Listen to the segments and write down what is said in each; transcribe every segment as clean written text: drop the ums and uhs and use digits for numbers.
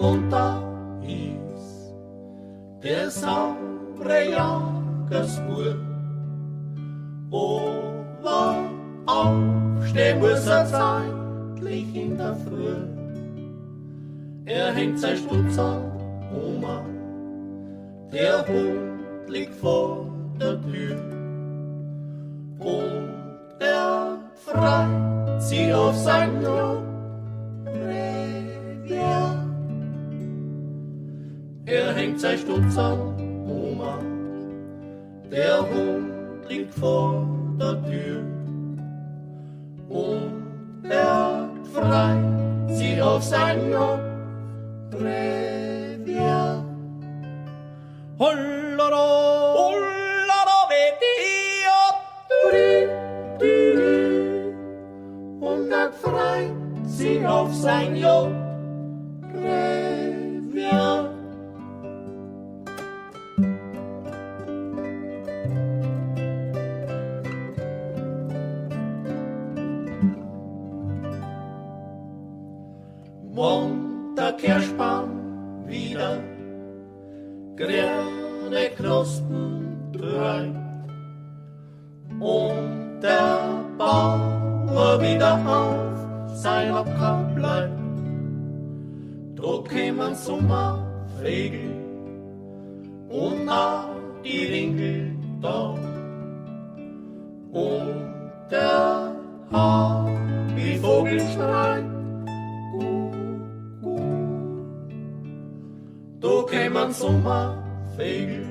und da ist der saure Jaggersbub. Aber aufstehen muss er zeitlich in der Früh. Er hängt sein Stutz an, Oma, der Hund liegt vor der Tür. Und er freit sich auf sein Revier. Er hängt sein Stutz an, Oma, der Hund liegt vor der Tür. Und er freit sich auf sein Revier. Hollero, hollero, bedio, duri, und er freit sich auf sein Revier. Und der Kirschbaum wieder grüne Knospen trägt und der Bauer wieder auf sein Acker bleibt. Da kämen Sommervögel und auch die Ringel da und der Vogel schreit. Da kämen Sommervögel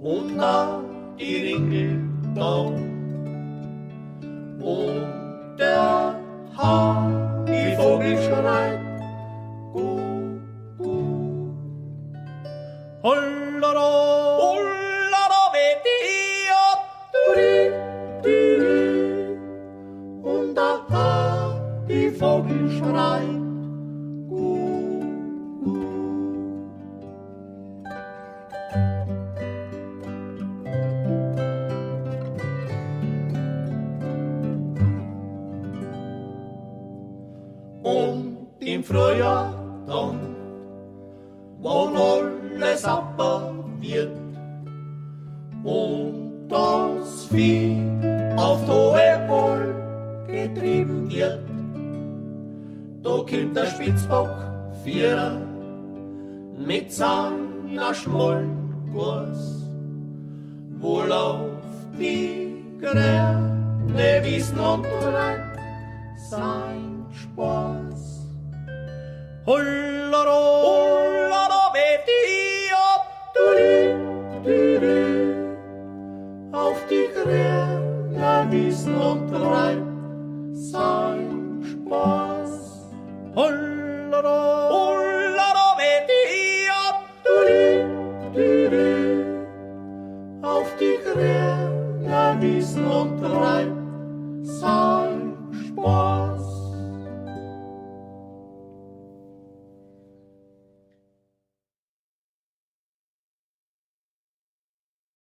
und auch die Ringel da und der Vogel schreit. Hollero, hollero, bedio, duri, und der Vogel schreit. Und im Frühjahr dann, wann alles abbaut wird und das Vieh auf die hohe Wohl getrieben wird, da kommt der Spitzbock Vierer mit seiner Schmollengurs, wohl auf die grüne Wiesen und treibt sein Spaß. Hollero, hollero, bedio, duri, auf die grüne Wiesen und treibt sein Spaß.